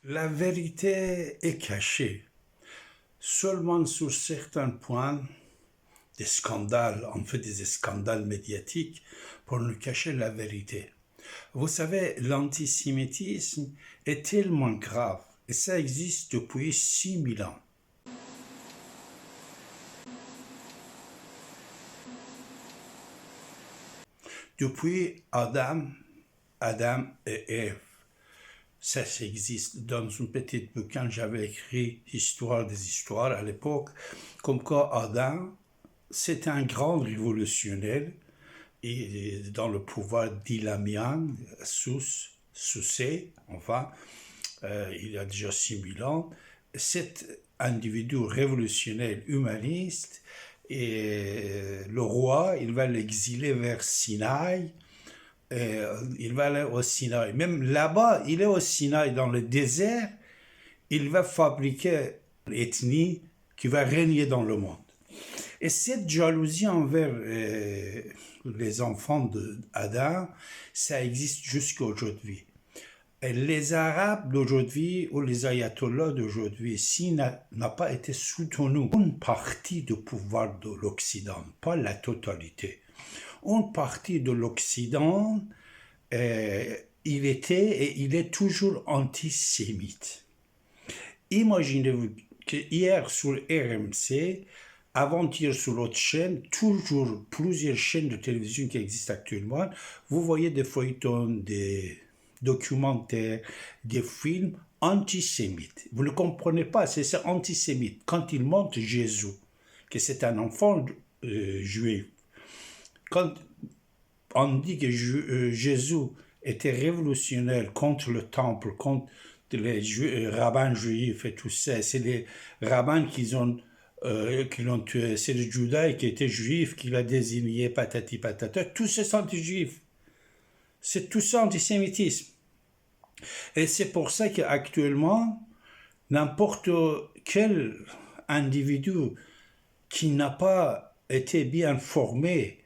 La vérité est cachée. Seulement sur certains points, des scandales, en fait des scandales médiatiques, pour nous cacher la vérité. Vous savez, l'antisémitisme est tellement grave, et ça existe depuis 6000 ans. Depuis Adam et Ève. Ça existe. Dans un petit bouquin, j'avais écrit Histoire des histoires à l'époque, comme quoi Adam, c'était un grand révolutionnaire et dans le pouvoir d'Ilamian, Soussé, enfin, il y a déjà 6000 ans. Cet individu révolutionnaire humaniste, et le roi, il va l'exiler vers Sinaï. Il va aller au Sinaï. Même là-bas, il est au Sinaï, dans le désert, il va fabriquer l'ethnie qui va régner dans le monde. Et cette jalousie envers les enfants d'Adam, ça existe jusqu'à aujourd'hui. Et les Arabes d'aujourd'hui ou les ayatollahs d'aujourd'hui, s'ils n'a pas été soutenus, une partie du pouvoir de l'Occident, pas la totalité, une partie de l'Occident, il était et il est toujours antisémite. Imaginez-vous que hier sur RMC, avant-hier sur l'autre chaîne, toujours plusieurs chaînes de télévision qui existent actuellement, vous voyez des feuilletons, des documentaires, des films antisémites. Vous ne comprenez pas, c'est ça antisémite. Quand il montre Jésus, que c'est un enfant juif, quand on dit que Jésus était révolutionnaire contre le temple, contre les rabbins juifs et tout ça. C'est les rabbins qui l'ont tué. C'est le Judas qui était juif, qui l'a désigné, patati patata. Tout ça, c'est anti-juif. C'est tout ça antisémitisme. Et c'est pour ça qu'actuellement, n'importe quel individu qui n'a pas été bien formé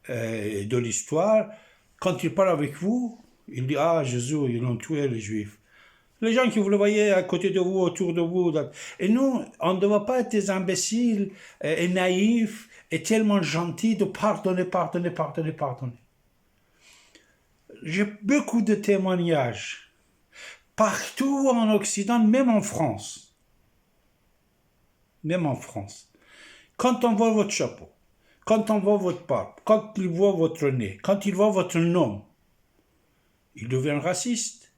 de l'histoire, quand il parle avec vous, il dit « Ah, Jésus, ils ont tué les Juifs ». Les gens que vous le voyez à côté de vous, autour de vous. Et nous, on ne doit pas être des imbéciles et naïfs et tellement gentils de pardonner. J'ai beaucoup de témoignages, partout en Occident, même en France. Quand on voit votre chapeau, quand on voit votre barbe, quand il voit votre nez, quand il voit votre nom, il devient raciste.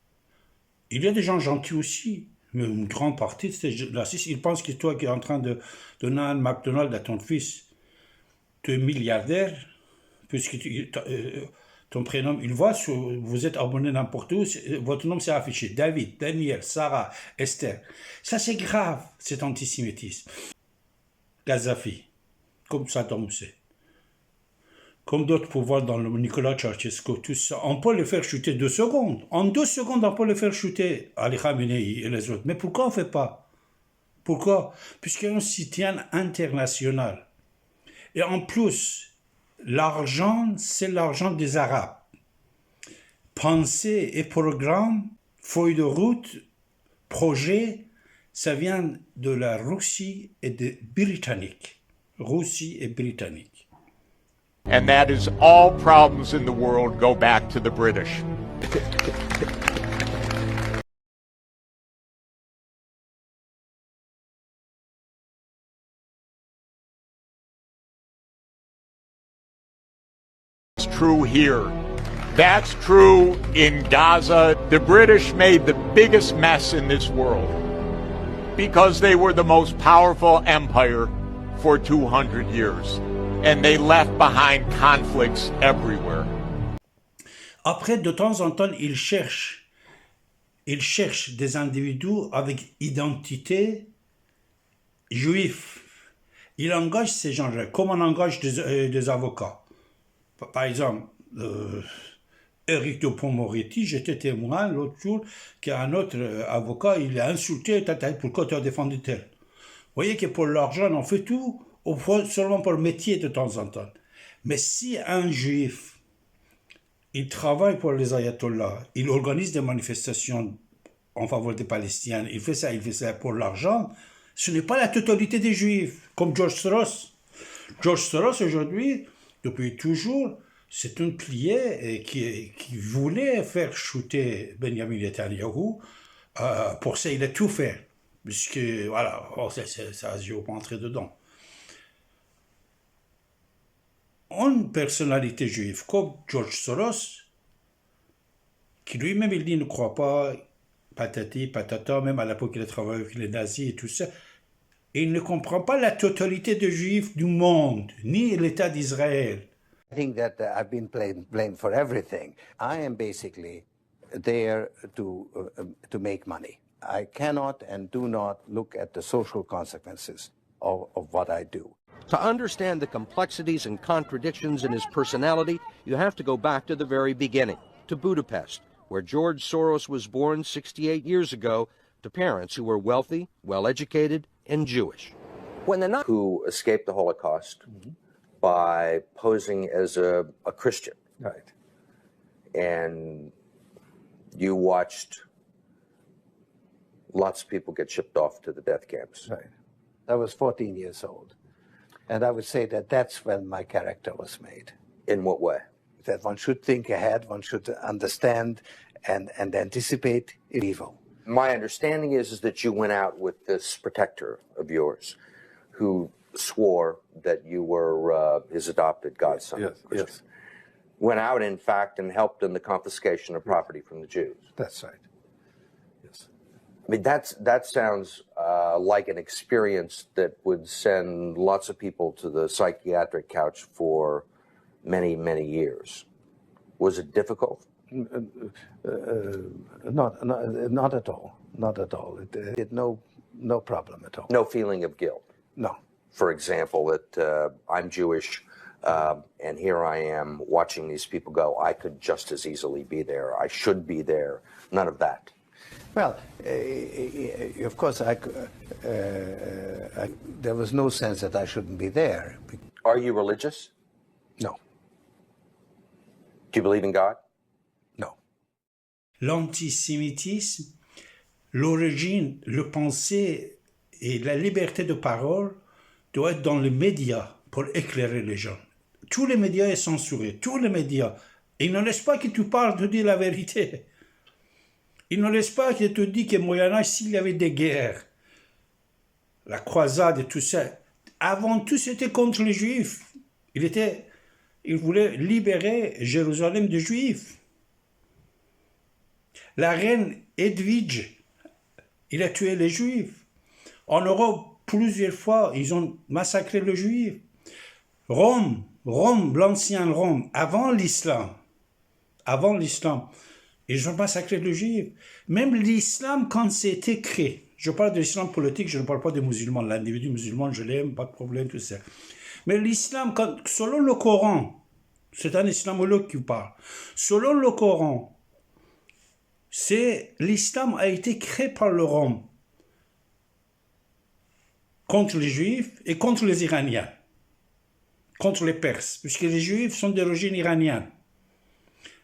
Il y a des gens gentils aussi, mais une grande partie de ces racistes, ils pensent que toi qui es en train de donner un McDonald's à ton fils, tu es milliardaire, puisque ton prénom, il voit, vous êtes abonné n'importe où, votre nom c'est affiché, David, Daniel, Sarah, Esther. Ça c'est grave, cet antisémitisme. Gaddafi, comme Saddam Hussein, comme d'autres pouvoirs dans le Nicolas Ceausescu, tout ça, on peut le faire chuter 2 secondes. En 2 secondes, on peut le faire chuter, Ali Khamenei et les autres. Mais pourquoi on ne fait pas? Pourquoi? Puisqu'il y a un soutien international. Et en plus, l'argent, c'est l'argent des Arabes. Pensée et programme, feuille de route, projet, ça vient de la Russie et des Britanniques. Russie et Britanniques. And that is all problems in the world go back to the British. It's true here. That's true in Gaza. The British made the biggest mess in this world because they were the most powerful empire for 200 years. And they left behind conflicts everywhere. Après, de temps en temps, ils cherchent des individus avec identité juif. Ils engagent ces gens-là, comme on engage des avocats. Par exemple, Éric Dupond-Moretti, j'étais témoin l'autre jour qu'un autre avocat, il a insulté, pourquoi tu as défendu tel. Vous voyez que pour l'argent, on fait tout, seulement pour le métier de temps en temps. Mais si un juif, il travaille pour les ayatollahs, il organise des manifestations en faveur des Palestiniens, il fait ça pour l'argent, ce n'est pas la totalité des Juifs, comme George Soros. George Soros, aujourd'hui, depuis toujours, c'est un plié qui voulait faire shooter Benjamin Netanyahu. Pour ça, il a tout fait. Puisque, voilà, ça, je ne vais pas entrer dedans. Une personnalité juive comme George Soros, qui lui-même, il dit, ne croit pas, patati, patata, même à l'époque, il a travaillé avec les nazis et tout ça, et il ne comprend pas la totalité des juifs du monde, ni l'État d'Israël. I think that I've been blamed for everything. I am basically there to make money. I cannot and do not look at the social consequences of what I do. To understand the complexities and contradictions in his personality, you have to go back to the very beginning, to Budapest, where George Soros was born 68 years ago to parents who were wealthy, well-educated, and Jewish. When the Nazis who escaped the Holocaust by posing as a Christian, Right. and you watched lots of people get shipped off to the death camps. Right. I was 14 years old. And I would say that that's when my character was made. In what way? That one should think ahead, one should understand and anticipate evil. My understanding is that you went out with this protector of yours who swore that you were his adopted godson. Yes, Christian. yes. Went out, in fact, and helped in the confiscation of property from the Jews. That's right. Yes. I mean, that sounds like an experience that would send lots of people to the psychiatric couch for many, many years. Was it difficult? Not at all. Not at all. It had no problem at all. No feeling of guilt? No. For example, that I'm Jewish, and here I am watching these people go, I could just as easily be there. I should be there. None of that. Well, of course, there was no sense that I shouldn't be there. Are you religious? No. Do you believe in God? No. L'antisémitisme, l'origine, le pensée et la liberté de parole doit être dans les médias pour éclairer les gens. Tous les médias sont censurés, tous les médias. Ils ne laissent pas que tu parles, te dis la vérité. Ils ne laissent pas que tu dis qu'au Moyen-Âge, s'il y avait des guerres, la croisade et tout ça, avant tout, c'était contre les Juifs. Il voulait libérer Jérusalem des Juifs. La reine Edwige, il a tué les Juifs. En Europe, plusieurs fois, ils ont massacré les Juifs. Rome, l'ancien Rome, avant l'islam, ils ont massacré les Juifs. Même l'islam, quand c'était créé, je parle de l'islam politique, je ne parle pas des musulmans. L'individu musulman, je l'aime, pas de problème, tout ça. Mais l'islam, selon le Coran, c'est un islamologue qui parle, selon le Coran, l'islam a été créé par le Rome contre les Juifs et contre les Iraniens, contre les Perses, puisque les Juifs sont d'origine iranienne.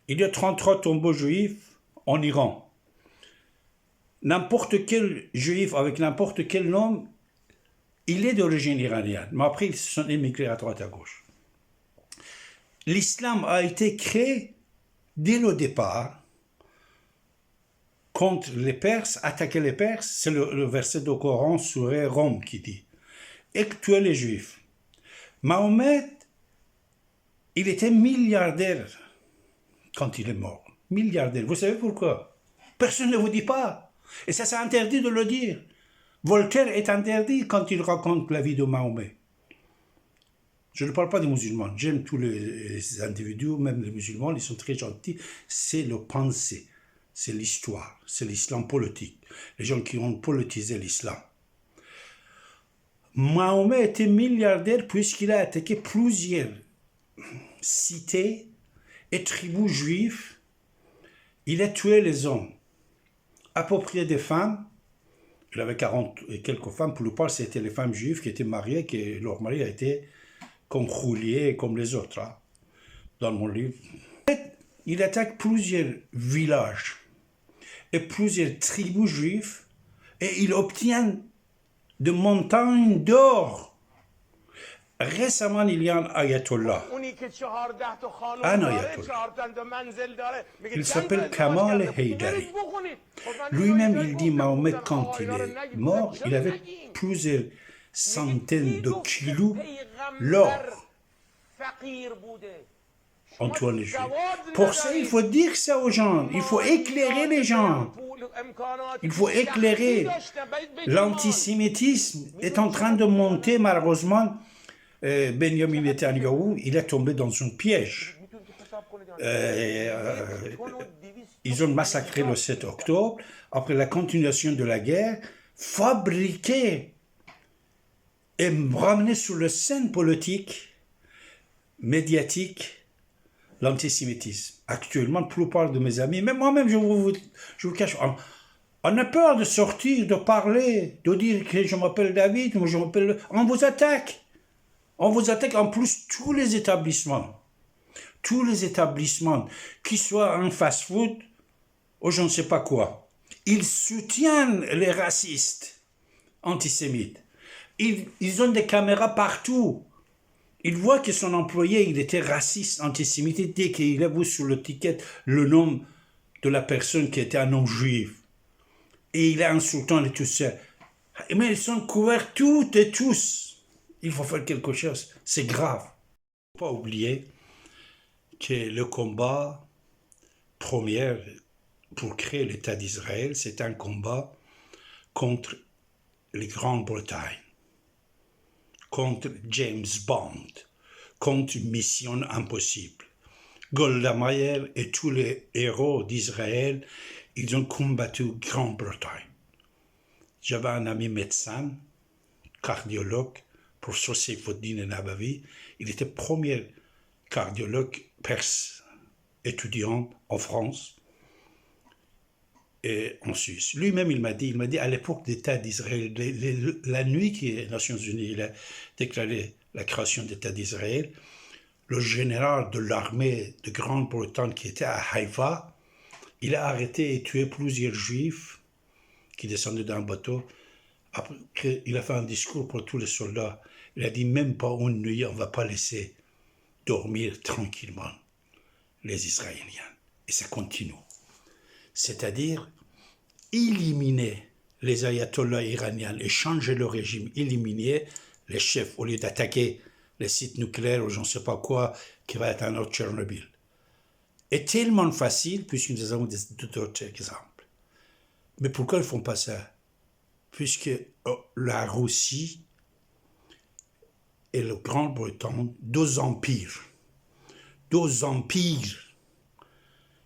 Il y a 33 tombeaux juifs en Iran. N'importe quel juif avec n'importe quel nom, il est d'origine iranienne. Mais après, ils se sont émigrés à droite à gauche. L'islam a été créé dès le départ contre les Perses, attaquer les Perses, c'est le verset du Coran sur Rome qui dit, et tuer les Juifs. Mahomet, il était milliardaire quand il est mort. Milliardaire. Vous savez pourquoi? Personne ne vous dit pas. Et ça, c'est interdit de le dire. Voltaire est interdit quand il raconte la vie de Mahomet. Je ne parle pas des musulmans. J'aime tous les individus, même les musulmans, ils sont très gentils. C'est le pensée, c'est l'histoire, c'est l'islam politique. Les gens qui ont politisé l'islam. Mahomet était milliardaire puisqu'il a attaqué plusieurs cités et tribus juives. Il a tué les hommes, approprié des femmes. Il avait 40 et quelques femmes. Pour le plupart, c'était les femmes juives qui étaient mariées, que leur mari a été comme roulier, comme les autres, hein, dans mon livre. Il attaque plusieurs villages. et plusieurs tribus juives et il obtient de montagnes d'or. Récemment, il y a un ayatollah. Un ayatollah. Il s'appelle Kamal Haydari. Lui-même, il dit Mahomet, quand il est mort, il avait plusieurs centaines de kilos d'or entre les Juifs. Pour ça, il faut dire ça aux gens. Il faut éclairer les gens. Il faut éclairer. L'antisémitisme est en train de monter, malheureusement. Benjamin Netanyahu, il est tombé dans un piège. Ils ont massacré le 7 octobre, après la continuation de la guerre, fabriqué et ramené sur la scène politique, médiatique, l'antisémitisme. Actuellement, la plupart de mes amis, même moi-même, je vous cache, on a peur de sortir, de parler, de dire que je m'appelle David, moi je m'appelle... On vous attaque. On vous attaque en plus tous les établissements, qu'ils soient un fast-food ou je ne sais pas quoi. Ils soutiennent les racistes antisémites. Ils ont des caméras partout. Ils voient que son employé, il était raciste, antisémite, dès qu'il a vu sur l'étiquette le nom de la personne qui était un nom juif. Et il est insultant et tout ça. Mais ils sont couverts toutes et tous. Il faut faire quelque chose, c'est grave. Il ne faut pas oublier que le combat premier pour créer l'État d'Israël, c'est un combat contre la Grande-Bretagne, contre James Bond, contre Mission Impossible. Golda Meir et tous les héros d'Israël, ils ont combattu Grande-Bretagne. J'avais un ami médecin, cardiologue, professeur Seyfouddin Nabavi, il était premier cardiologue perse, étudiant en France et en Suisse. Lui-même, il m'a dit à l'époque d'État d'Israël, la nuit que les Nations Unies il a déclaré la création d'État d'Israël, le général de l'armée de Grande-Bretagne qui était à Haïfa, il a arrêté et tué plusieurs juifs qui descendaient d'un bateau. Après, il a fait un discours pour tous les soldats. Il a dit, même pas une nuit, on ne va pas laisser dormir tranquillement les Israéliens. Et ça continue. C'est-à-dire, éliminer les ayatollahs iraniens et changer le régime, éliminer les chefs au lieu d'attaquer les sites nucléaires ou je ne sais pas quoi, qui va être un autre Tchernobyl. Est tellement facile, puisque nous avons d'autres exemples. Mais pourquoi ils ne font pas ça? Puisque la Russie et la Grande-Bretagne, deux empires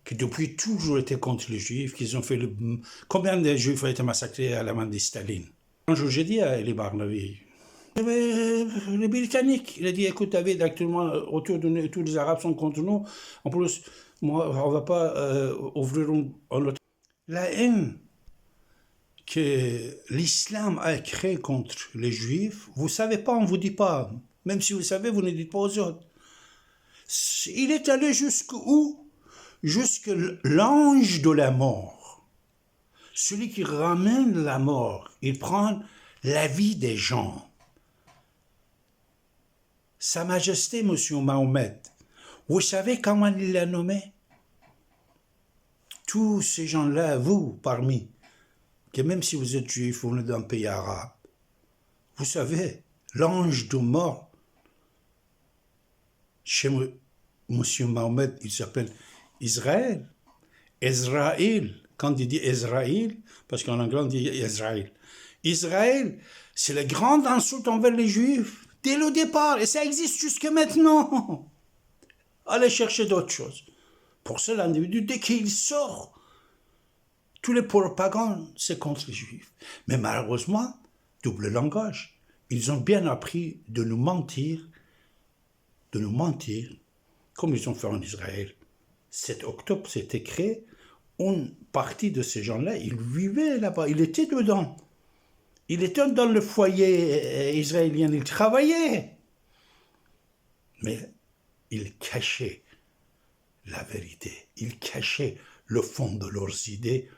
qui depuis toujours étaient contre les Juifs, qu'ils ont fait combien de Juifs ont été massacrés à la main de Staline? Un jour, j'ai dit à Elie Barnavi, les Britanniques, il a dit, écoute David, actuellement, autour de nous, tous les Arabes sont contre nous, en plus, moi, on ne va pas ouvrir un autre... La haine que l'islam a créé contre les Juifs, vous ne savez pas, on ne vous dit pas. Même si vous savez, vous ne dites pas aux autres. Il est allé jusqu'où? Jusque l'ange de la mort. Celui qui ramène la mort, il prend la vie des gens. Sa Majesté, Monsieur Mahomet, vous savez comment il l'a nommé? Tous ces gens-là, vous, parmi, que même si vous êtes juif, vous venez d'un pays arabe, vous savez, l'ange de mort, chez Monsieur Mahomet, il s'appelle Israël. Israël, quand il dit Israël, parce qu'en anglais on dit Israël. Israël, c'est la grande insulte envers les Juifs, dès le départ, et ça existe jusque maintenant. Allez chercher d'autres choses. Pour ça, l'individu, dès qu'il sort, tous les propagandes, c'est contre les Juifs. Mais malheureusement, double langage. Ils ont bien appris de nous mentir, comme ils ont fait en Israël. 7 octobre, c'était créé. Une partie de ces gens-là, ils vivaient là-bas, ils étaient dedans. Ils étaient dans le foyer israélien, ils travaillaient. Mais ils cachaient la vérité, ils cachaient le fond de leurs idées